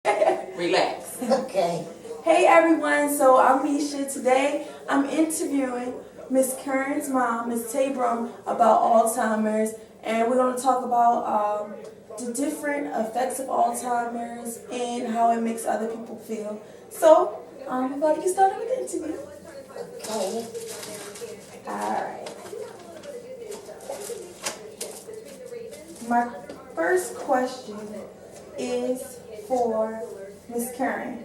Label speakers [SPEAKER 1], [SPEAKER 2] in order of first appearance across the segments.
[SPEAKER 1] Relax.
[SPEAKER 2] Okay.
[SPEAKER 3] Hey everyone, so I'm Misha. Today I'm interviewing Miss Karen's mom, Miss Tabram, about Alzheimer's, and we're going to talk about the different effects of Alzheimer's and how it makes other people feel. So, we're about to get started with the interview.
[SPEAKER 2] Okay.
[SPEAKER 3] Alright. My first question is for Miss Karen.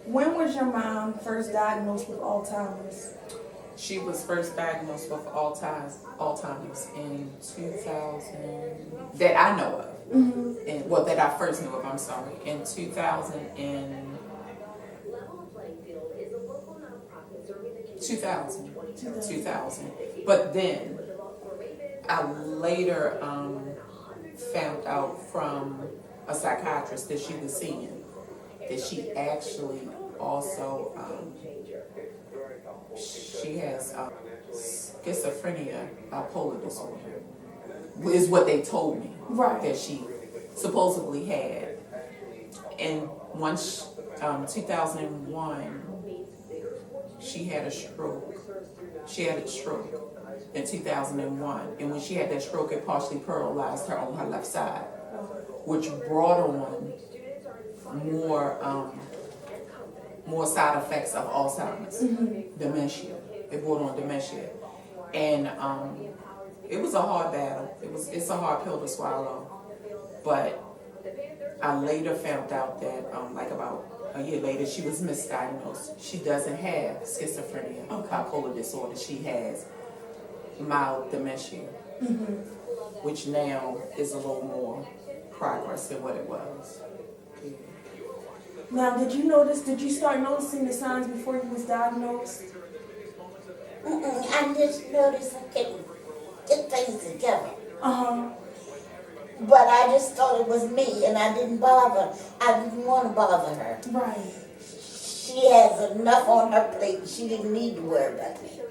[SPEAKER 3] When was your mom first diagnosed with Alzheimer's?
[SPEAKER 1] She was first diagnosed with Alzheimer's in 2000, that I know of. And, well, that I first knew of, I'm sorry, in 2000 and 2000. But then I later found out from a psychiatrist that she was seeing that she actually also she has schizophrenia, bipolar disorder, is what they told me.
[SPEAKER 3] Right.
[SPEAKER 1] That she supposedly had. And once 2001, she had a stroke. She had a stroke in 2001, and when she had that stroke, it partially paralyzed her on her left side, which brought on more side effects of Alzheimer's, dementia. It brought on dementia, and it was a hard battle. It's a hard pill to swallow, but I later found out that like about a year later, she was misdiagnosed. She doesn't have schizophrenia, bipolar disorder. She has mild dementia, which now is a little more progress than what it was. Yeah.
[SPEAKER 3] Now, did you start noticing the signs before you was diagnosed?
[SPEAKER 2] I just noticed I couldn't get things together. But I just thought it was me, and I didn't bother. I didn't want to bother her.
[SPEAKER 3] Right.
[SPEAKER 2] She has enough on her plate. She didn't need to worry about me.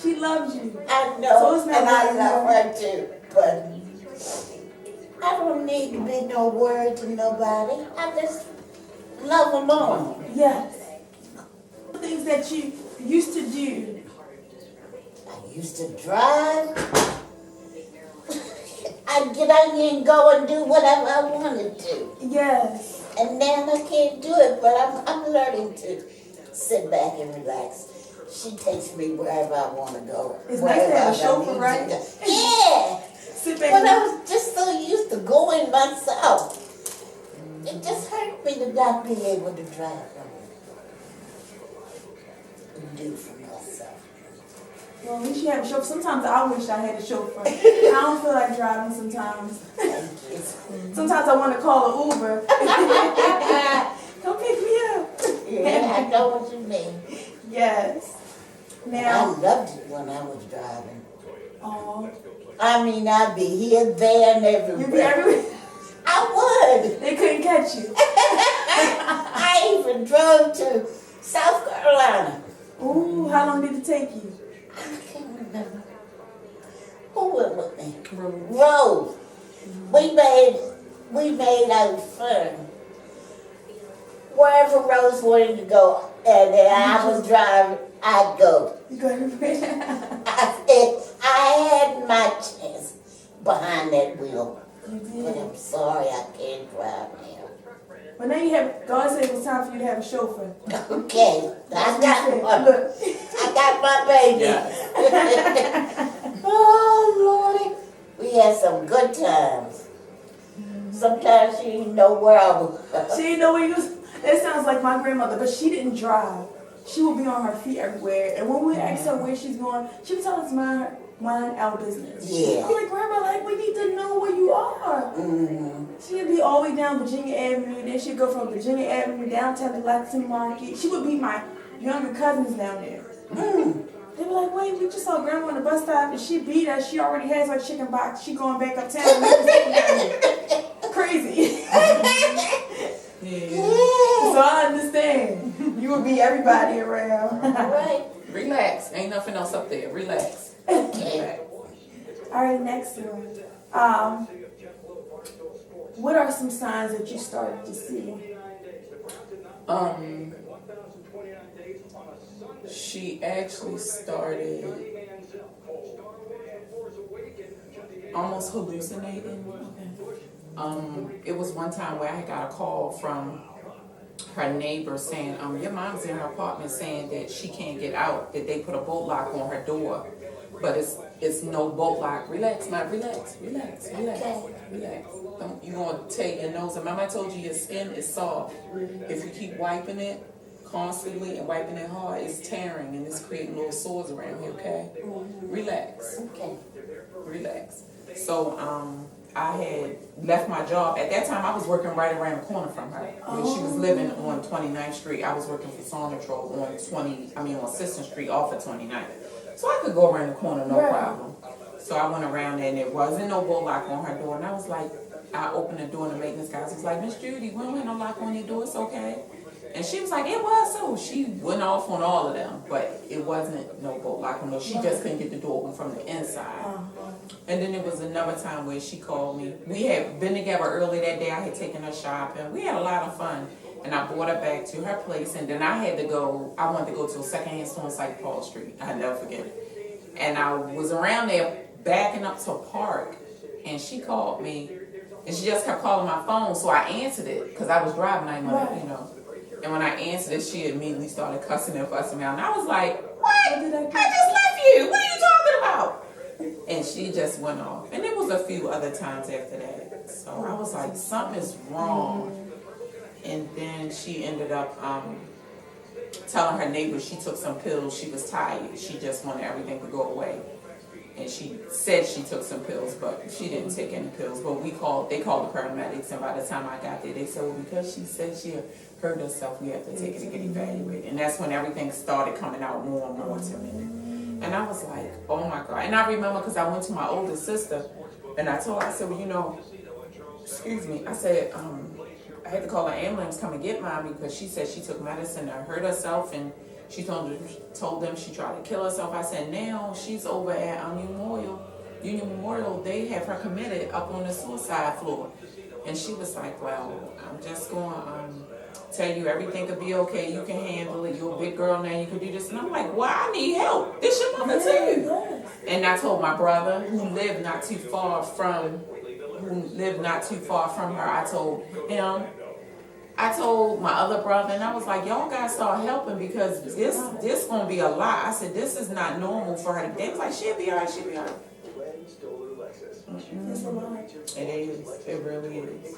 [SPEAKER 3] She loves you.
[SPEAKER 2] I know,
[SPEAKER 3] So it's not
[SPEAKER 2] and I
[SPEAKER 3] like
[SPEAKER 2] love her too. But I don't need to be no word to nobody. I just love alone.
[SPEAKER 3] Yes. Things that you used to do.
[SPEAKER 2] I used to drive. I'd get out here and go and do whatever I wanted to.
[SPEAKER 3] Yes.
[SPEAKER 2] And now I can't do it, but I'm learning to sit back and relax. She takes me wherever I want to go.
[SPEAKER 3] It's nice to have a chauffeur, right?
[SPEAKER 2] Yeah.
[SPEAKER 3] Sit back.
[SPEAKER 2] But I was just so used to going myself. It just hurt me to not be able to drive and do for myself.
[SPEAKER 3] Well, at least you have a chauffeur. Sometimes I wish I had a chauffeur. I don't feel like driving sometimes. Sometimes I want to call an Uber. Come pick me up.
[SPEAKER 2] Yeah, I know what you mean.
[SPEAKER 3] Yes.
[SPEAKER 2] I
[SPEAKER 3] Now.
[SPEAKER 2] loved it when I was driving.
[SPEAKER 3] Oh.
[SPEAKER 2] I mean, I'd be here, there, and everywhere.
[SPEAKER 3] You'd be everywhere.
[SPEAKER 2] I would.
[SPEAKER 3] They couldn't catch you.
[SPEAKER 2] I even drove to South Carolina.
[SPEAKER 3] Ooh, how long did it take you?
[SPEAKER 2] I can't remember. Who went with me? Rose. We made our fun. Wherever Rose wanted to go, and then I was driving, I'd go.
[SPEAKER 3] You go everywhere.
[SPEAKER 2] I had my chance behind that wheel.
[SPEAKER 3] You did.
[SPEAKER 2] But I'm sorry, I can't drive now.
[SPEAKER 3] But now you have, God said it was time for you to have a chauffeur.
[SPEAKER 2] Okay, I got one.
[SPEAKER 3] Look.
[SPEAKER 2] I got my baby.
[SPEAKER 1] Yeah.
[SPEAKER 2] Oh, Lordy. We had some good times. Sometimes she didn't know where I was.
[SPEAKER 3] She didn't know where you was. That sounds like my grandmother, but she didn't drive. She would be on her feet everywhere. And when we asked her where she's going, she would tell us mind our business.
[SPEAKER 2] Yeah.
[SPEAKER 3] I'm like, Grandma, like, we need to know where you are. She'd be all the way down Virginia Avenue. Then she'd go from Virginia Avenue downtown to Lexington Market. She would meet my younger cousins down there. They were like, wait, we just saw Grandma on the bus stop and she beat us. She already has her chicken box. She going back uptown. Crazy.
[SPEAKER 1] Yeah.
[SPEAKER 3] So I understand. You would be everybody around.
[SPEAKER 2] All right.
[SPEAKER 1] Relax. Ain't nothing else up there. Relax.
[SPEAKER 2] Okay.
[SPEAKER 3] All right, next one. What are some signs that you started to see
[SPEAKER 1] She actually started almost hallucinating. It was one time where I got a call from her neighbor saying, your mom's in her apartment saying that she can't get out, that they put a bolt lock on her door, but it's no bolt lock. Relax, man, relax. Don't, you gonna take your nose. Remember I told you your skin is soft. If you keep wiping it constantly and wiping it hard, it's tearing and it's creating little sores around here, okay? Relax.
[SPEAKER 2] Okay.
[SPEAKER 1] Relax. So, I had left my job. At that time, I was working right around the corner from her. When she was living on 29th Street, I was working for Sonatrol on Assistant Street off of 29th. So I could go around the corner, no problem. So I went around there and there wasn't no bolt lock on her door. And I was like, I opened the door and the maintenance guy was like, Miss Judy, we don't have no lock on your door, it's okay. And she was like, it was so. She went off on all of them, but it wasn't no bolt lock on her. She just couldn't get the door open from the inside. And then there was another time where she called me. We had been together early that day. I had taken her shopping. We had a lot of fun. And I brought her back to her place. And then I wanted to go to a secondhand store on St. Paul Street. I'll never forget it. And I was around there backing up to a park. And she called me. And she just kept calling my phone. So I answered it because I was driving. I know. And when I answered it, she immediately started cussing and fussing me out. And I was like, what? I just left you. What are you talking about? And she just went off. And there was a few other times after that. So I was like, something is wrong. And then she ended up telling her neighbor she took some pills. She was tired. She just wanted everything to go away. And she said she took some pills, but she didn't take any pills. But they called the paramedics. And by the time I got there, they said, well, because she said she hurt herself, we have to take her to get evaluated. And that's when everything started coming out more and more to me. And I was like, oh my God. And I remember because I went to my older sister and I told her, I said, well, excuse me. I said, I had to call an ambulance come and get mommy because she said she took medicine to hurt herself and she told them she tried to kill herself. I said, now she's over at Union Memorial. They have her committed up on the suicide floor. And she was like, well, I'm just going to tell you everything could be okay. You can handle it. You're a big girl now. You can do this. And I'm like, well, I need help. This your mother too. And I told my brother who lived not too far from her, I told him. I told my other brother, and I was like, y'all guys start helping because this gonna be a lot. I said, this is not normal for her. They was like, she'll be all right. It is. It really is.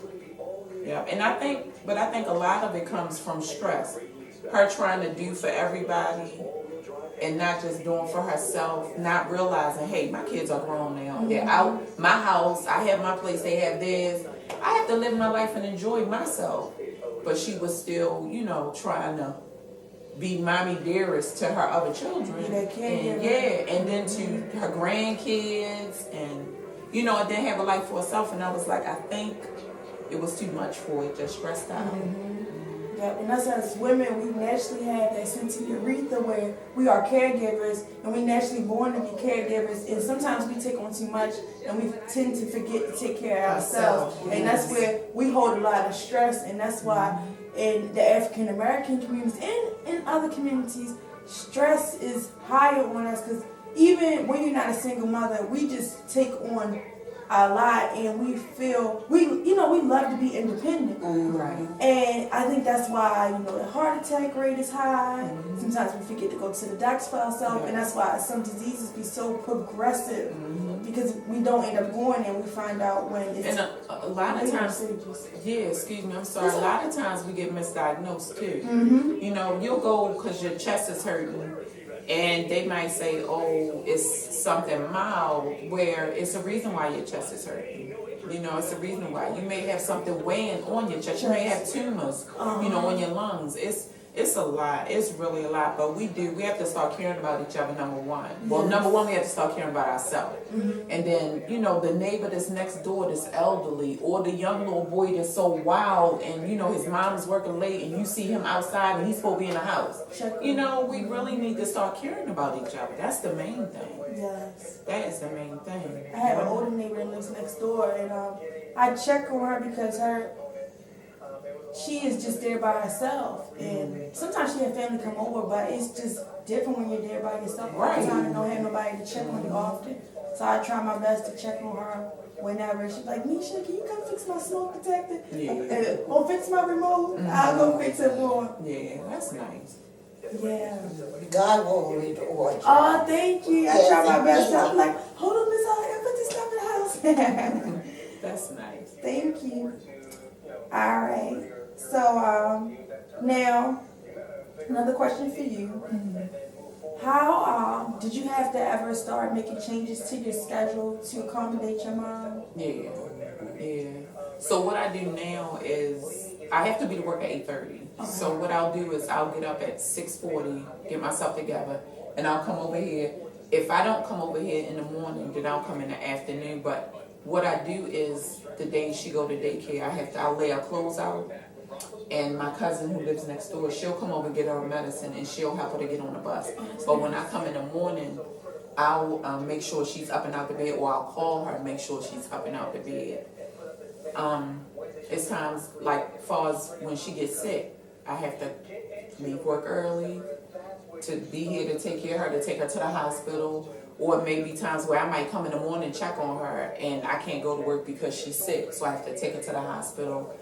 [SPEAKER 1] Yeah, and I think a lot of it comes from stress. Her trying to do for everybody and not just doing for herself, not realizing, hey, my kids are grown now. They're out my house. I have my place. They have theirs. I have to live my life and enjoy myself. But she was still, trying to be mommy dearest to her other children. And then to her grandkids and, and then have a life for herself. And I was like, I think it was too much for it, just stressed out.
[SPEAKER 3] Yeah, and us as women, we naturally have that sense of urethra where we are caregivers and we naturally born to be caregivers, and sometimes we take on too much and we tend to forget to take care of ourselves. And that's where we hold a lot of stress, and that's why in the African American communities and in other communities, stress is higher on us because even when you're not a single mother, we just take on a lot, and we feel we love to be independent,
[SPEAKER 1] right?
[SPEAKER 3] And I think that's why the heart attack rate is high. Sometimes we forget to go to the doctor for ourselves, and that's why some diseases be so progressive because we don't end up going and we find out when it's. And
[SPEAKER 1] a lot of times, excuse me, I'm sorry. A lot of times we get misdiagnosed too. You'll go because your chest is hurting. And they might say, oh, it's something mild, where it's a reason why your chest is hurting. It's a reason why. You may have something weighing on your chest. You may have tumors, on your lungs. It's a lot. It's really a lot. But we have to start caring about each other, number one. Well, number one, we have to start caring about ourselves. And then, the neighbor that's next door that's elderly, or the young little boy that's so wild and, his mom's working late and you see him outside and he's supposed to be in the house. We really need to start caring about each other. That's the main thing.
[SPEAKER 3] Yes.
[SPEAKER 1] That is the main thing.
[SPEAKER 3] I have an older neighbor that lives next door, and I check on her because she is just there by herself. And sometimes she have family come over, but it's just different when you're there by yourself all the time and don't have nobody to check on you often. So I try my best to check on her whenever. She's like, Misha, can you come fix my smoke detector?
[SPEAKER 1] Yeah.
[SPEAKER 3] Or fix my remote? I'll go fix it for her.
[SPEAKER 1] Yeah, that's nice.
[SPEAKER 3] Yeah.
[SPEAKER 2] God will reward you.
[SPEAKER 3] Oh, thank you. I
[SPEAKER 2] Yes,
[SPEAKER 3] try my best.
[SPEAKER 2] indeed.
[SPEAKER 3] I'm like, hold on, Miss Holly, I put this stuff in the house.
[SPEAKER 1] That's nice.
[SPEAKER 3] Thank you. All right. So, now, another question for you. How did you have to ever start making changes to your schedule to accommodate your mom?
[SPEAKER 1] Yeah. So what I do now is I have to be to work at 8:30. So what I'll do is I'll get up at 6:40, get myself together, and I'll come over here. If I don't come over here in the morning, then I'll come in the afternoon. But what I do is the day she go to daycare, I'll lay her clothes out. And my cousin who lives next door, she'll come over and get her medicine and she'll help her to get on the bus. But when I come in the morning, I'll make sure she's up and out the bed, or I'll call her and make sure she's up and out the bed. It's times like far as when she gets sick, I have to leave work early to be here to take care of her, to take her to the hospital. Or maybe times where I might come in the morning and check on her and I can't go to work because she's sick, so I have to take her to the hospital.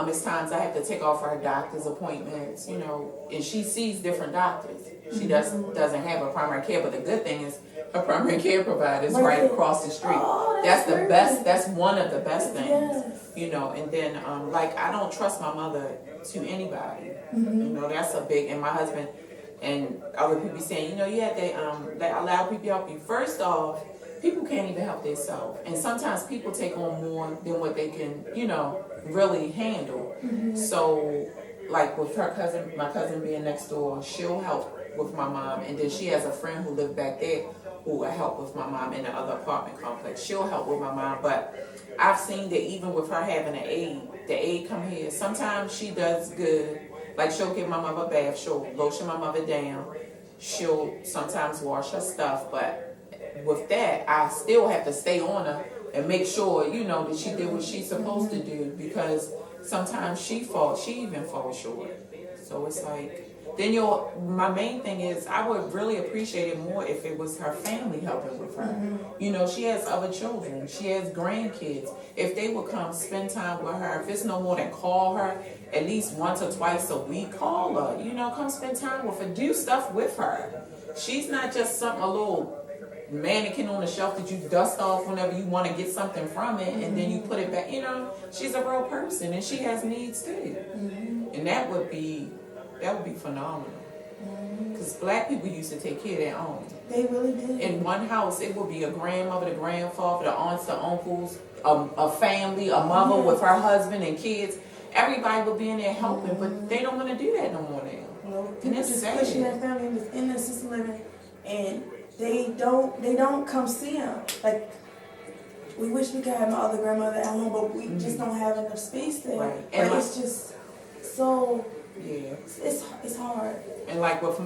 [SPEAKER 1] It's times I have to take off her doctor's appointments, you know, and she sees different doctors. She doesn't have a primary care, but the good thing is her primary care provider is right across the street.
[SPEAKER 3] Oh,
[SPEAKER 1] that's the best. That's one of the best things,
[SPEAKER 3] Yes.
[SPEAKER 1] you know. And then, like, I don't trust my mother to anybody. You know, that's a big. And my husband and other people saying, you know, you have to allow people to help you. First off, people can't even help themselves, and sometimes people take on more than what they can, you know, really handle. So, like with her cousin, my cousin being next door, she'll help with my mom, and then she has a friend who lives back there who will help with my mom in the other apartment complex. She'll help with my mom, but I've seen that even with her having an aide, the aide come here. Sometimes she does good. Like she'll give my mother a bath, she'll lotion my mother down, she'll sometimes wash her stuff, but with that, I still have to stay on her and make sure, you know, that she did what she's supposed to do, because sometimes she even falls short. So it's like, then my main thing is I would really appreciate it more if it was her family helping with her. You know, she has other children, she has grandkids. If they would come spend time with her, if it's no more than call her at least once or twice a week, call her, you know, come spend time with her, do stuff with her. She's not just a little mannequin on the shelf that you dust off whenever you want to get something from it, and then you put it back. You know, she's a real person and she has needs too. And that would be phenomenal. Because black people used to take care of their own.
[SPEAKER 3] They really did.
[SPEAKER 1] In one house, it would be a grandmother, the grandfather, the aunts, the uncles, a family, a mother with her husband and kids. Everybody would be in there helping, but they don't want to do that no more now. And it's
[SPEAKER 3] just
[SPEAKER 1] sad.
[SPEAKER 3] pushing that family in the assisted living, and they don't come see them. Like, we wish we could have my other grandmother at home, but we just don't have enough space there.
[SPEAKER 1] Right.
[SPEAKER 3] And like, it's just so,
[SPEAKER 1] Yeah.
[SPEAKER 3] it's hard.
[SPEAKER 1] And like with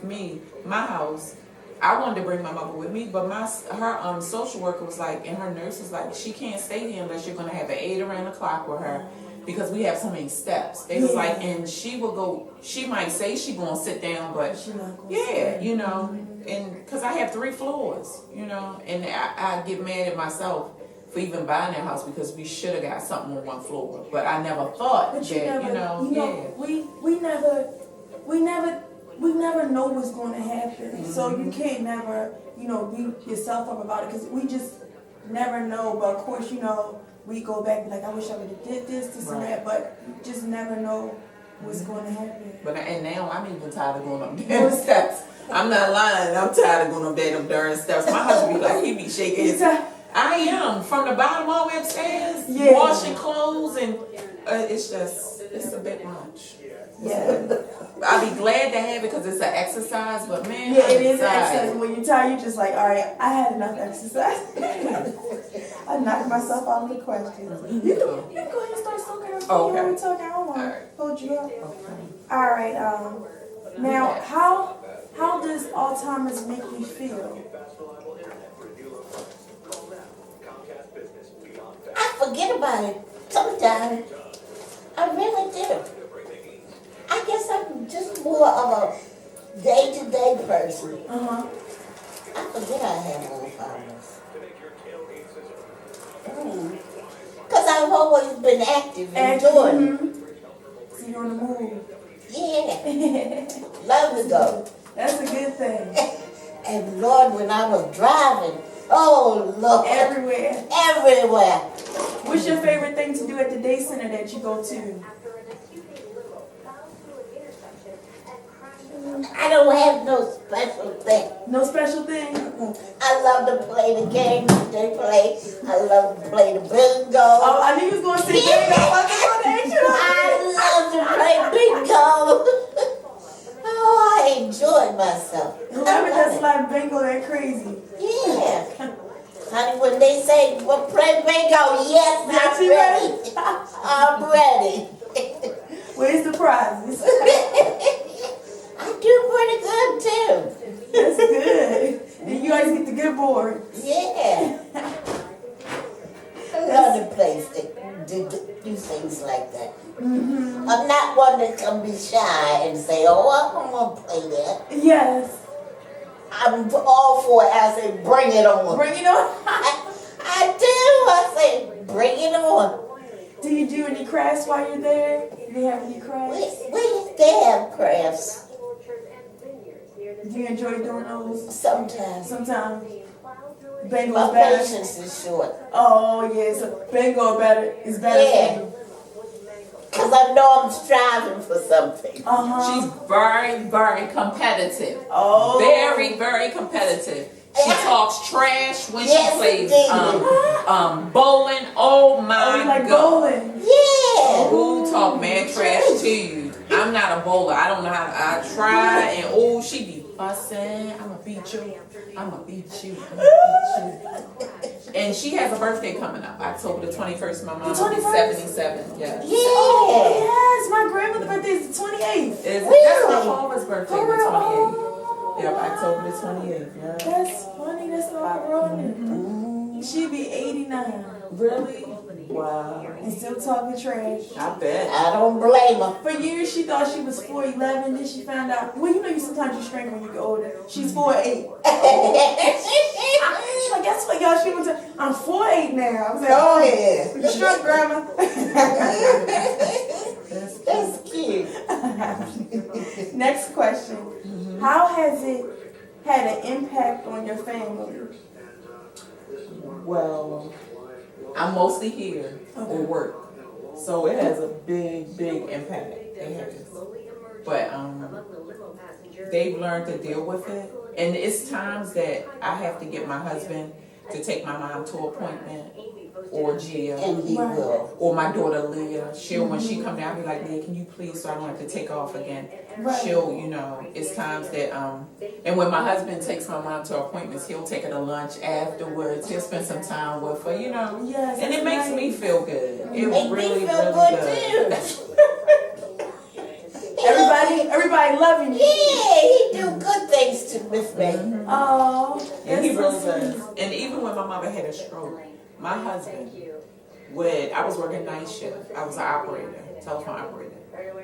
[SPEAKER 1] me, my house, I wanted to bring my mother with me, but her social worker was like, and her nurse was like, she can't stay here unless you're gonna have an aide around the clock with her, because we have so many steps. They was like, and she will go. She might say she gonna sit down, but
[SPEAKER 3] She not gonna
[SPEAKER 1] yeah, you know, and because I have 3 floors, you know, and I get mad at myself for even buying that house, because we should have got something on 1 floor, but I never thought
[SPEAKER 3] But
[SPEAKER 1] that,
[SPEAKER 3] we never know what's going to happen. So you can't never, beat yourself up about it, because we just never know. But of course, we go back and be like, I wish I would have did this and that, but you just never know what's going to happen.
[SPEAKER 1] And now I'm even tired of going up damn steps. I'm not lying. I'm tired of going up damn darn steps. My husband be like, he be shaking his head. I am, from the bottom all the way upstairs, washing clothes, and it's a bit much.
[SPEAKER 3] Yeah.
[SPEAKER 1] I'll be glad to have it because it's an exercise, but man,
[SPEAKER 3] yeah, it is an exercise. When you're tired, you're just like, all right, I had enough exercise. I knocked myself out of the question. You can go ahead and start soaking her feet while we're talking. I don't want to hold you up.
[SPEAKER 1] Okay.
[SPEAKER 3] All right. Now, how does Alzheimer's make you feel?
[SPEAKER 2] I forget about it sometimes. I really do. I guess I'm just more of a day-to-day person.
[SPEAKER 3] Uh-huh.
[SPEAKER 2] I forget I have Alzheimer's. Because I've always been active and doing.
[SPEAKER 3] So you're on the move.
[SPEAKER 2] Yeah, love to go.
[SPEAKER 3] That's a good thing.
[SPEAKER 2] And Lord, when I was driving, oh Lord,
[SPEAKER 3] Everywhere.
[SPEAKER 2] everywhere.
[SPEAKER 3] What's your favorite thing to do at the day center that you go to?
[SPEAKER 2] I don't have no special thing.
[SPEAKER 3] No special thing?
[SPEAKER 2] I love to play the games they play. I love to play the bingo.
[SPEAKER 3] Oh, I knew you was going to say bingo. I was going to ask you.
[SPEAKER 2] I love to play bingo. Oh, I enjoyed myself.
[SPEAKER 3] Whoever does like bingo, they're crazy.
[SPEAKER 2] Yeah. Honey, when they say, well, play bingo, yes,
[SPEAKER 3] Yes,
[SPEAKER 2] I'm
[SPEAKER 3] you
[SPEAKER 2] ready. I'm ready.
[SPEAKER 3] Where's the prizes?
[SPEAKER 2] I do pretty good, too.
[SPEAKER 3] That's good. And you always get the good board.
[SPEAKER 2] Yeah. I love to play, do things like that. I'm not one that can be shy and say, oh, I don't want to play that.
[SPEAKER 3] Yes.
[SPEAKER 2] I'm all for it. I say, bring it on.
[SPEAKER 3] Bring it on.
[SPEAKER 2] I do. I say, bring it on.
[SPEAKER 3] Do you do any crafts while you're there? Do you have any crafts?
[SPEAKER 2] They have crafts
[SPEAKER 3] Do you enjoy doing those?
[SPEAKER 2] sometimes.
[SPEAKER 3] Sometimes.
[SPEAKER 2] My
[SPEAKER 3] Bingo's better.
[SPEAKER 2] patience is short.
[SPEAKER 3] Oh, yeah. So bingo is better
[SPEAKER 2] Yeah.
[SPEAKER 3] for you.
[SPEAKER 2] Because I know I'm striving for something.
[SPEAKER 3] Uh-huh.
[SPEAKER 1] She's very, very competitive.
[SPEAKER 3] Oh.
[SPEAKER 1] Very, very competitive. She talks trash when
[SPEAKER 2] Yes,
[SPEAKER 1] she plays
[SPEAKER 2] indeed.
[SPEAKER 1] bowling. Oh
[SPEAKER 3] Oh,
[SPEAKER 1] my
[SPEAKER 3] you like
[SPEAKER 1] God.
[SPEAKER 3] bowling?
[SPEAKER 2] Yeah.
[SPEAKER 1] Who talk mad trash to you? I'm not a bowler. I don't know how to. I try and she be fussing. I'ma beat you. I'ma beat you. And she has a birthday coming up, October the 21st. My mom will be 77. Yeah.
[SPEAKER 2] Yeah.
[SPEAKER 3] Yes, my grandmother's birthday is the 28th.
[SPEAKER 1] That's my
[SPEAKER 2] Really?
[SPEAKER 1] father's birthday,
[SPEAKER 3] For
[SPEAKER 1] the
[SPEAKER 3] real?
[SPEAKER 1] 28th. Yep, October the 28th. Yeah.
[SPEAKER 3] That's funny. That's so ironic. She'd be 89.
[SPEAKER 1] Really? Wow.
[SPEAKER 3] And still talking trash.
[SPEAKER 1] I bet.
[SPEAKER 2] I don't blame her.
[SPEAKER 3] For years, she thought she was 4'11", then she found out, well, you know, sometimes you shrink when you get older. She's 4'8". She's like, guess what, y'all? She was like, I'm 4'8" now. I was like, oh,
[SPEAKER 2] Yeah.
[SPEAKER 3] you shrunk, Grandma.
[SPEAKER 2] That's cute.
[SPEAKER 3] Next question. How has it had an impact on your family?
[SPEAKER 1] Well, I'm mostly here for work, so it has a big, big impact. It has. But they've learned to deal with it, and it's times that I have to get my husband to take my mom to appointment, or Gia,
[SPEAKER 2] And he will.
[SPEAKER 1] or my daughter Leah. She'll when she come down, be like, "Leah, can you please, so I don't have to take off again."
[SPEAKER 3] Right.
[SPEAKER 1] She'll, it's times that and when my husband takes my mom to appointments, he'll take her to lunch afterwards. He'll spend some time with her,
[SPEAKER 3] Yes,
[SPEAKER 1] and it makes me feel good. It
[SPEAKER 2] Make
[SPEAKER 1] really,
[SPEAKER 2] me feel
[SPEAKER 1] really
[SPEAKER 2] good
[SPEAKER 1] does.
[SPEAKER 2] too.
[SPEAKER 3] Everybody loving you.
[SPEAKER 2] Yeah, he do good things to Miss May.
[SPEAKER 3] Oh,
[SPEAKER 1] And he
[SPEAKER 3] that's
[SPEAKER 1] really
[SPEAKER 3] so
[SPEAKER 1] does.
[SPEAKER 3] sweet.
[SPEAKER 1] And even when my mother had a stroke, my husband I was working night shift. I was an operator, telephone operator.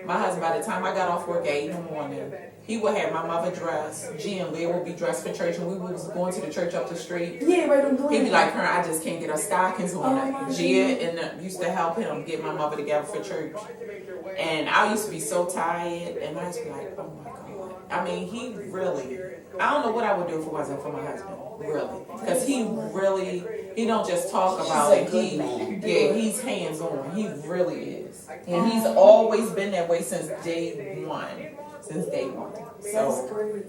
[SPEAKER 1] My husband, by the time I got off work at 8 in the morning, he would have my mother dressed. G and Leah would be dressed for church, and we was going to the church up the street.
[SPEAKER 3] Yeah, right, I'm doing
[SPEAKER 1] He'd be
[SPEAKER 3] it.
[SPEAKER 1] like, I just can't get her stockings
[SPEAKER 3] Oh,
[SPEAKER 1] on.
[SPEAKER 3] my
[SPEAKER 1] Gia used to help him get my mother together for church. And I used to be so tired, and I used to be like, oh my God. I mean, he really, I don't know what I would do if it wasn't for my husband, really. Because he don't just talk about
[SPEAKER 2] He's a
[SPEAKER 1] it.
[SPEAKER 2] good man.
[SPEAKER 1] Yeah, he's hands-on. He really is. And he's always been that way since day one.
[SPEAKER 3] That's
[SPEAKER 1] So,
[SPEAKER 3] great.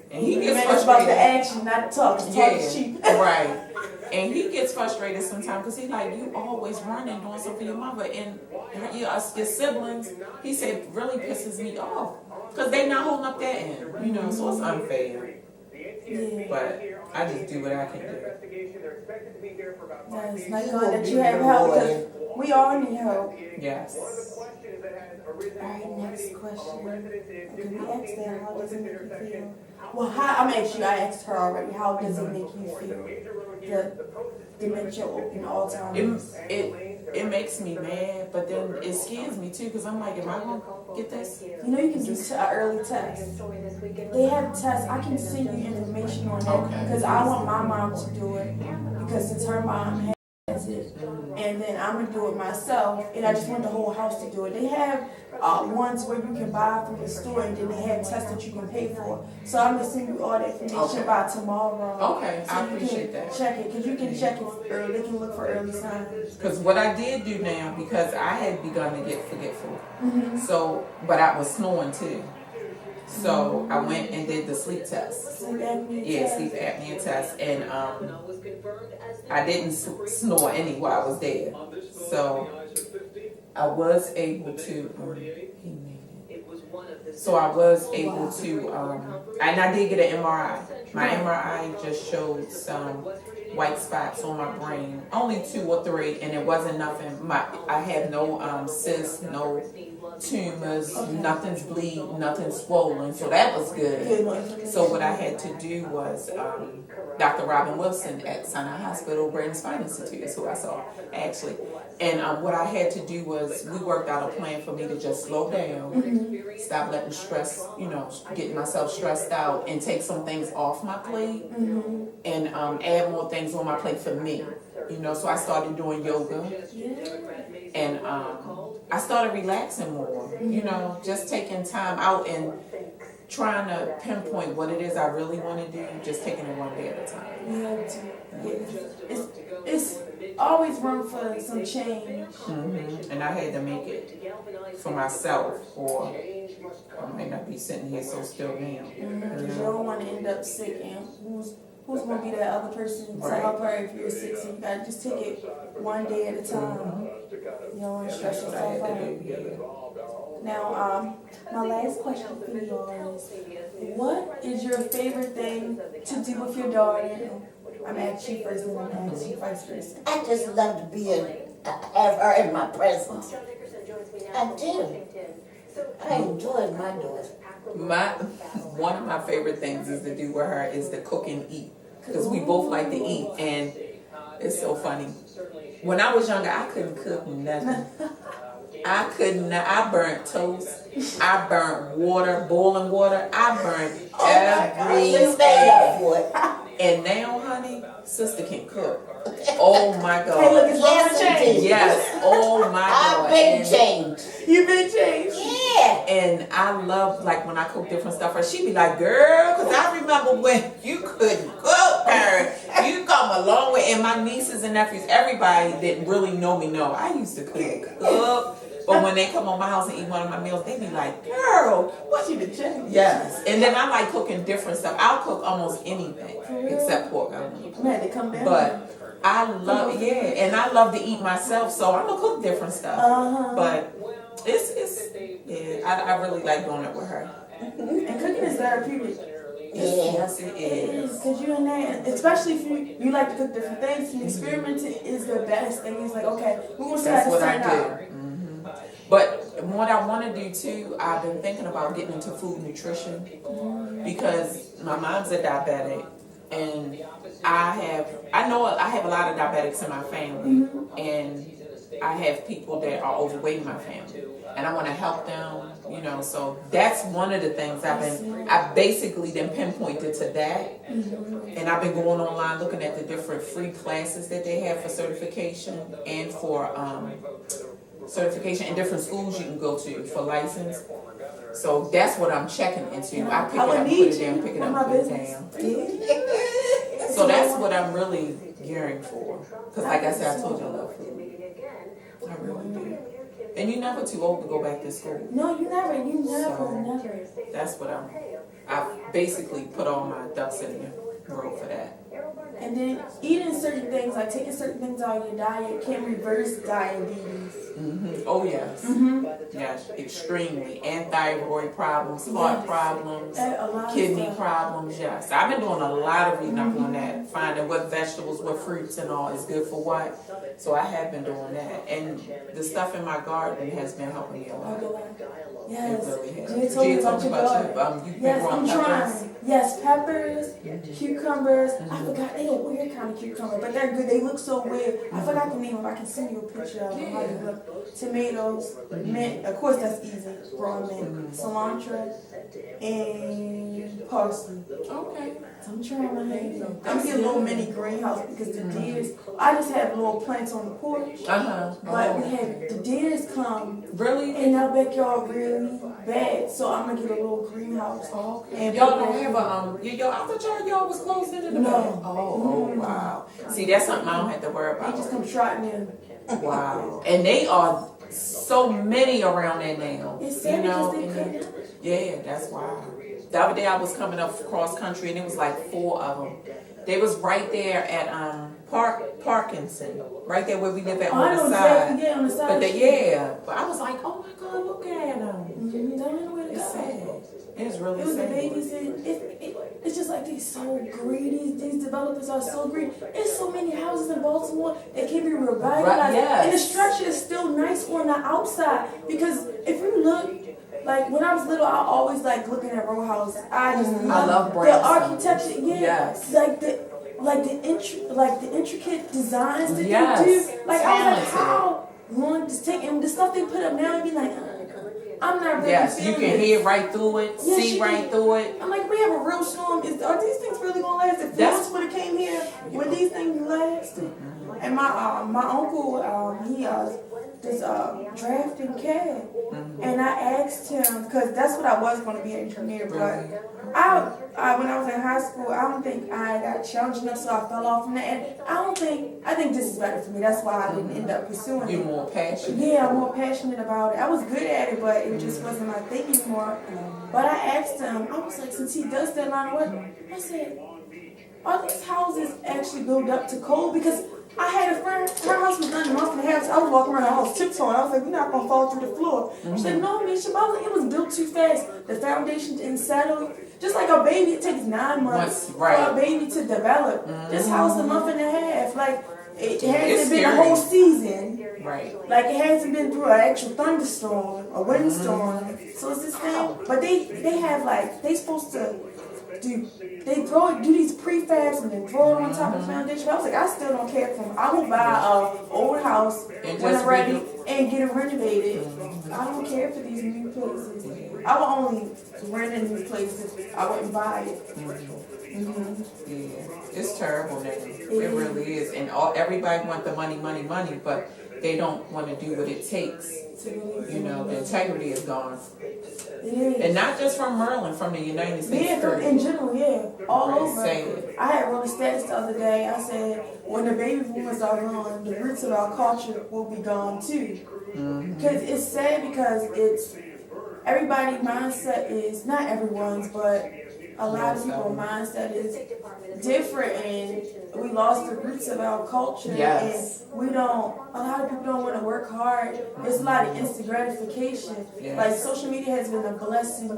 [SPEAKER 1] and he
[SPEAKER 3] The
[SPEAKER 1] gets
[SPEAKER 3] man is about the
[SPEAKER 1] frustrated.
[SPEAKER 3] action, not the talk. The talk is cheap.
[SPEAKER 1] Right. And he gets frustrated sometimes because he's like, you always running doing something for your mother and your siblings. He said, really pisses me off because they not holding up that end, so it's unfair.
[SPEAKER 3] Yeah.
[SPEAKER 1] But I just do what I can do.
[SPEAKER 3] That's not God that you have help because we all need help.
[SPEAKER 1] Yes.
[SPEAKER 3] Alright, next question. Okay, we asked that, how does it make you feel? Well, I asked her already, how does it make you feel? The dementia and Alzheimer's.
[SPEAKER 1] it makes me mad, but then it scares me too, because I'm like, am I gonna get this?
[SPEAKER 3] You know, you can do an early test. They have tests. I can send you information on that
[SPEAKER 1] Okay.
[SPEAKER 3] because I want my mom to do it because since her mom has it, and then I'm gonna do it myself, and I just want the whole house to do it. They have ones where you can buy from the store, and then they have tests that you can pay for. So I'm gonna send you all that information
[SPEAKER 1] Okay.
[SPEAKER 3] by tomorrow.
[SPEAKER 1] Okay,
[SPEAKER 3] So
[SPEAKER 1] I
[SPEAKER 3] you can
[SPEAKER 1] appreciate that.
[SPEAKER 3] Check it because you can check it early. They can look for early signs.
[SPEAKER 1] Because what I did do now, because I had begun to get forgetful, so, but I was snoring too. So I went and did the sleep test.
[SPEAKER 3] Sleep apnea
[SPEAKER 1] Yeah,
[SPEAKER 3] test.
[SPEAKER 1] sleep apnea test, and I didn't snore any while I was there. So I was able to. He made it. So I was able to, and I did get an MRI. My MRI just showed some white spots on my brain, only 2 or 3, and it wasn't nothing. I have no cysts, no tumors, nothing's bleeding, nothing's swollen, so that was good. So what I had to do was, Dr. Robin Wilson at Sinai Hospital, Brain Spine Institute is who I saw, actually. And what I had to do was, we worked out a plan for me to just slow down, stop letting stress, getting myself stressed out, and take some things off my plate, and add more things on my plate for me. So I started doing yoga, and I started relaxing more, just taking time out and trying to pinpoint what it is I really want to do, just taking it one day at a time.
[SPEAKER 3] It's always room for some change.
[SPEAKER 1] And I had to make it for myself, or I might not be sitting here so still now.
[SPEAKER 3] Because you don't want to end up sick, and who's going to be that other person to help her if you're sick? So you got to just take it one day at a time. You don't want to stress yourself out. Now, my last question for you all is, what is your favorite thing to do with your daughter? I'm asking you first, and then I'm asking you vice versa.
[SPEAKER 2] I just love to be have her in my presence. I do. I enjoy my daughter.
[SPEAKER 1] One of my favorite things is to do with her is to cook and eat, because we both like to eat, and it's so funny. When I was younger, I couldn't cook nothing. I couldn't. I burnt toast. I burnt water, boiling water. I burnt everything. And now, honey, sister can cook. Oh my God.
[SPEAKER 3] Hey, look, it's
[SPEAKER 2] Yes,
[SPEAKER 1] Yes. Oh my God.
[SPEAKER 2] I've been changed.
[SPEAKER 3] You've been changed.
[SPEAKER 2] Yeah.
[SPEAKER 1] And I love, like, when I cook different stuff, and she be like, girl, because I remember when you couldn't cook, girl. You come a long way. And my nieces and nephews, everybody that really know me know, I used to cook. But when they come on my house and eat one of my meals, they be like, girl, what you done changed? Yes. And then I like cooking different stuff. I'll cook almost anything except pork.
[SPEAKER 3] I'm had to come down.
[SPEAKER 1] But I love, and I love to eat myself, so I'm gonna cook different stuff. But I really like doing it with her.
[SPEAKER 3] And cooking is therapeutic.
[SPEAKER 1] Yes, it is.
[SPEAKER 3] Because you're in there, especially if you like to cook different things, and experimenting is the best thing. It's like, okay, we're going to see how this turn out.
[SPEAKER 1] But what I want to do too, I've been thinking about getting into food nutrition, because my mom's a diabetic, and I know I have a lot of diabetics in my family, and I have people that are overweight in my family, and I want to help them, so that's one of the things I basically then pinpointed to that, and I've been going online looking at the different free classes that they have for certification, and for certification in different schools you can go to for license. So that's what I'm checking into. I pick it up, put it down, pick it up, put it down. So that's what I'm really gearing for. Because like I said, I told you I love food. I really do. And you're never too old to go back to school.
[SPEAKER 3] No, you never.
[SPEAKER 1] So that's what I've basically put all my ducks in a row for that.
[SPEAKER 3] And then eating certain things, like taking certain things out of your diet, can reverse diabetes.
[SPEAKER 1] Oh yes, yes, extremely. And thyroid problems, heart problems, kidney problems. Yes, I've been doing a lot of reading up on that, finding what vegetables, what fruits, and all is good for what. So I have been doing that, and the stuff in my garden has been helping me a lot.
[SPEAKER 3] Yes.
[SPEAKER 1] It really has.
[SPEAKER 3] Jay told me about your
[SPEAKER 1] you've been growing
[SPEAKER 3] I'm
[SPEAKER 1] peppers.
[SPEAKER 3] trying. Yes, peppers, cucumbers. I forgot they a weird kind of cucumber, but they're good. They look so weird. I forgot the name of it. I can send you a picture of them. How they look. Tomatoes, mint. Of course, that's easy. Raw mint, cilantro, and parsley.
[SPEAKER 1] Okay.
[SPEAKER 3] So I'm trying my hand. I'm getting a little mini greenhouse because the deers. I just have little plants on the porch, but we had the deers come.
[SPEAKER 1] Really?
[SPEAKER 3] In our backyard really bad, so I'm gonna get a little greenhouse.
[SPEAKER 1] Oh, okay.
[SPEAKER 3] And
[SPEAKER 1] Y'all don't have a y'all. I thought y'all was closed into the
[SPEAKER 3] No.
[SPEAKER 1] back. Oh, wow. See, that's something I don't have to worry
[SPEAKER 3] They
[SPEAKER 1] about.
[SPEAKER 3] just come trotting in.
[SPEAKER 1] Wow. And they are so many around there now.
[SPEAKER 3] It's sad because they couldn't.
[SPEAKER 1] Yeah, that's wild. The other day I was coming up cross country and it was like 4 of them. They was right there at Parkinson, right there where we live at
[SPEAKER 3] Oh, I
[SPEAKER 1] on
[SPEAKER 3] know
[SPEAKER 1] the side.
[SPEAKER 3] exactly. Yeah, on the side.
[SPEAKER 1] But but I was like, oh my God, look at them.
[SPEAKER 3] Don't know where to
[SPEAKER 1] It's
[SPEAKER 3] go.
[SPEAKER 1] sad. It's really
[SPEAKER 3] It was the
[SPEAKER 1] sad.
[SPEAKER 3] babies and it's just like they're so greedy. These developers are so greedy. There's so many houses in Baltimore that can be revitalized.
[SPEAKER 1] Right, yes.
[SPEAKER 3] And the structure is still nice on the outside. Because if you look, like when I was little, I always like looking at row houses. I just
[SPEAKER 1] love
[SPEAKER 3] the
[SPEAKER 1] brownstone.
[SPEAKER 3] architecture. Yeah,
[SPEAKER 1] Yes.
[SPEAKER 3] like the intricate designs that
[SPEAKER 1] Yes.
[SPEAKER 3] they do. Like I was like,
[SPEAKER 1] Talented.
[SPEAKER 3] how long does take? And the stuff they put up now, I'd be like, I'm not really
[SPEAKER 1] Yes, you
[SPEAKER 3] feeling
[SPEAKER 1] can
[SPEAKER 3] it.
[SPEAKER 1] hear right through it,
[SPEAKER 3] Yes,
[SPEAKER 1] see
[SPEAKER 3] you
[SPEAKER 1] right
[SPEAKER 3] can.
[SPEAKER 1] through it.
[SPEAKER 3] I'm like, we have a real storm. Are these things really gonna last? If
[SPEAKER 1] That's-
[SPEAKER 3] Florence would have came here, would these things last? And my uncle, he does drafting CAD, and I asked him because that's what I was going to be an engineer, but I when I was in high school, I don't think I got challenged enough, so I fell off from that. And I think this is better for me. That's why I didn't end up pursuing
[SPEAKER 1] You're
[SPEAKER 3] it.
[SPEAKER 1] more passionate.
[SPEAKER 3] Yeah, I'm more passionate about it. I was good at it, but it just wasn't my thing anymore. But I asked him, I was like, since he does that line of work, I said, are these houses actually built up to code? Because I had a friend, her house was done a month and a half, so I was walking around the house tiptoeing. I was like, we're not going to fall through the floor. She said, no, Misha, I was like, it was built too fast. The foundation didn't settle. Just like a baby, it takes 9 months for a baby to develop. This house a month and a half. Like, it hasn't been a whole season.
[SPEAKER 1] Right.
[SPEAKER 3] Like, it hasn't been through an actual thunderstorm, a windstorm. So it's this thing. But they have, like, they supposed to do these prefabs and then throw it on top of the foundation. I was like, I still don't care for them. I will buy an old house when I'm ready and get it renovated. I don't care for these new places. I will only rent in these places. I wouldn't buy it.
[SPEAKER 1] Yeah, it's terrible now. It really is. And everybody want the money, but they don't want to do what it takes. You know, the integrity is gone. And not just from Maryland, from the United States.
[SPEAKER 3] Yeah, in general, yeah. All over.
[SPEAKER 1] Sad.
[SPEAKER 3] I had wrote a status the other day. I said, when the baby boomers are gone, the roots of our culture will be gone too. Because it's sad because it's everybody's mindset is, not everyone's, but a lot of people's mindset is different, and we lost the roots of our culture.
[SPEAKER 1] Yes.
[SPEAKER 3] And a lot of people don't want to work hard. There's a lot of instant gratification.
[SPEAKER 1] Yes.
[SPEAKER 3] Like social media has been a blessing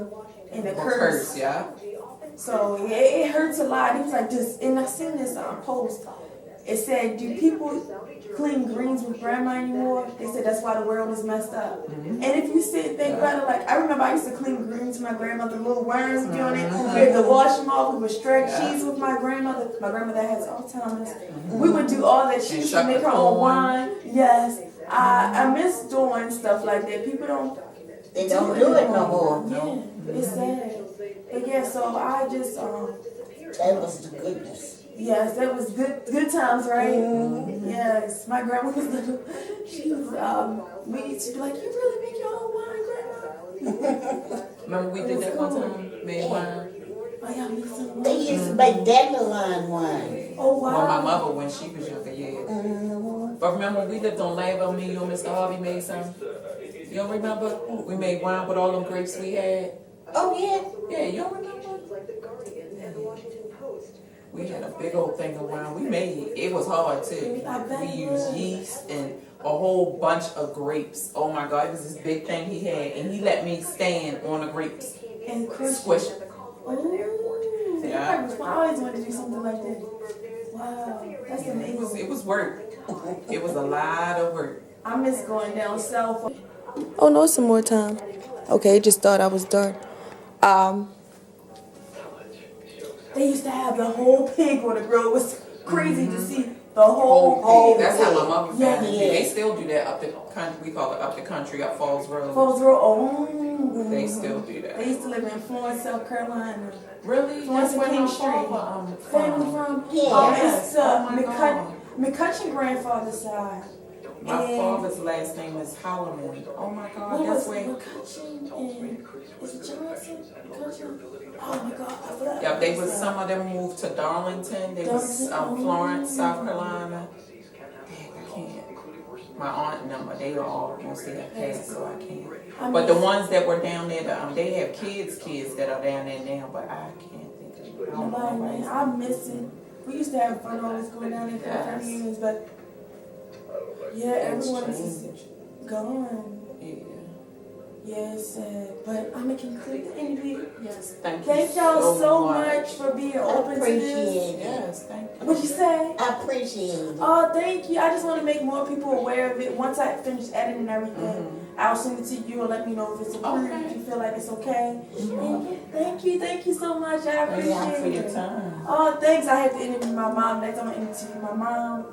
[SPEAKER 3] and a
[SPEAKER 1] Or
[SPEAKER 3] curse.
[SPEAKER 1] yeah.
[SPEAKER 3] So it hurts a lot. It was like this, and I seen this post. It said, do people clean greens with grandma anymore? They said that's why the world is messed up. And if you sit and think about it, like I remember I used to clean greens with my grandmother, little worms be on it. We had to wash them off. We would shred cheese with my grandmother. My grandmother has Alzheimer's. We would do all that. She used to make her own wine. Yes. I miss doing stuff like that. People don't.
[SPEAKER 2] They don't do it no more.
[SPEAKER 3] Yeah, it's sad. But yeah, so I just
[SPEAKER 2] That was the goodness.
[SPEAKER 3] yes, that was good times, right? Yes, my grandma was little. She was we used to be like, you really make your own wine, grandma?
[SPEAKER 1] Remember we did that one time? Made wine.
[SPEAKER 3] Oh, y'all make some
[SPEAKER 2] They
[SPEAKER 3] wine.
[SPEAKER 2] used to make dandelion wine.
[SPEAKER 3] Oh wow.
[SPEAKER 1] Well, my mother when she was younger, yeah. But remember we lived on Lambo, me, you and Mr. Harvey made some. You don't remember? We made wine with all them grapes we had.
[SPEAKER 2] Oh yeah.
[SPEAKER 1] Yeah, you don't remember? We had a big old thing of wine. We made it. It was hard too. We used yeast and a whole bunch of grapes. Oh my God, it was this big thing he had, and he let me stand on the grapes,
[SPEAKER 3] And Chris.
[SPEAKER 1] squish.
[SPEAKER 3] Oh,
[SPEAKER 1] Yeah.
[SPEAKER 3] I always wanted to do something like that. Wow, that's amazing.
[SPEAKER 1] It was work. It was a lot of work.
[SPEAKER 3] I miss going down south.
[SPEAKER 4] Oh no, some more time. Okay, just thought I was done.
[SPEAKER 3] They used to have the whole pig on the grill. It was crazy to see the whole
[SPEAKER 1] pig.
[SPEAKER 3] pig.
[SPEAKER 1] That's how my mother family
[SPEAKER 2] Yeah.
[SPEAKER 1] did. They still do that up the country. We call it up the country, up Falls Road.
[SPEAKER 3] Falls Road. Oh.
[SPEAKER 1] They still do that.
[SPEAKER 3] They used to live in Florence, South Carolina.
[SPEAKER 1] Really?
[SPEAKER 3] Florence
[SPEAKER 1] That's where
[SPEAKER 3] and
[SPEAKER 1] my
[SPEAKER 3] King Street.
[SPEAKER 1] father
[SPEAKER 3] Family
[SPEAKER 1] from.
[SPEAKER 3] from?
[SPEAKER 2] Yes.
[SPEAKER 3] It's
[SPEAKER 1] Oh my God.
[SPEAKER 3] McCutcheon grandfather's side.
[SPEAKER 1] My
[SPEAKER 3] And
[SPEAKER 1] father's last name is Holloman. Oh my God,
[SPEAKER 3] what
[SPEAKER 1] that's
[SPEAKER 3] was
[SPEAKER 1] where.
[SPEAKER 3] McCutcheon and is it Johnson? McCutcheon? Oh my God, I forgot.
[SPEAKER 1] Yeah, they was some of them moved to Darlington. They was Florence, South Carolina. Dang, I can't. My aunt and them, they are all mostly have passed, so I can't. But the ones that were down there, they have kids that are down there now, but I can't think of it. I don't know
[SPEAKER 3] Nobody, man, I miss it. We used to have fun always going down there for the family reunions, but yeah, everyone is just gone.
[SPEAKER 1] Yeah.
[SPEAKER 3] Yeah, it's sad. But I'm gonna conclude the interview.
[SPEAKER 1] Yes, thank you.
[SPEAKER 3] Thank y'all so much for being open to this.
[SPEAKER 2] Appreciate it.
[SPEAKER 1] Yes, thank you.
[SPEAKER 3] What'd you say?
[SPEAKER 2] I appreciate it.
[SPEAKER 3] Oh, thank you. I just want to make more people aware of it. Once I finish editing everything, I'll send it to you and let me know if it's approved,
[SPEAKER 1] Okay.
[SPEAKER 3] if you feel like it's okay. Thank you so much. I
[SPEAKER 1] Thank you for
[SPEAKER 3] appreciate
[SPEAKER 1] your
[SPEAKER 3] it.
[SPEAKER 1] time.
[SPEAKER 3] Oh, thanks. I have to interview my mom. Next time I interview my mom,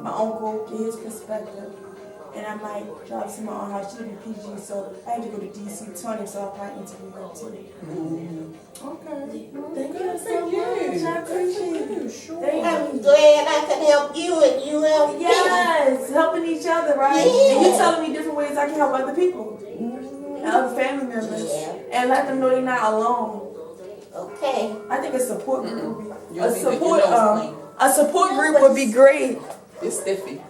[SPEAKER 3] my uncle, get his perspective. And I might drop some on how she live in PG, so I had to go to DC 20, so I'll probably interview her too.
[SPEAKER 1] Okay.
[SPEAKER 3] Thank you so much. I appreciate it.
[SPEAKER 1] Sure.
[SPEAKER 3] Thank
[SPEAKER 2] I'm
[SPEAKER 3] you.
[SPEAKER 2] glad I could help you and you help me.
[SPEAKER 3] Yes, helping each other, right?
[SPEAKER 2] Yeah.
[SPEAKER 3] And you telling me different ways I can help other people and other family members,
[SPEAKER 2] Yeah.
[SPEAKER 3] and let them know they're not alone.
[SPEAKER 2] Okay.
[SPEAKER 3] I think a support group would be
[SPEAKER 1] You'll
[SPEAKER 3] a
[SPEAKER 1] need to- your
[SPEAKER 3] support
[SPEAKER 1] nose clean.
[SPEAKER 3] a support group would be great.
[SPEAKER 1] It's stiffy.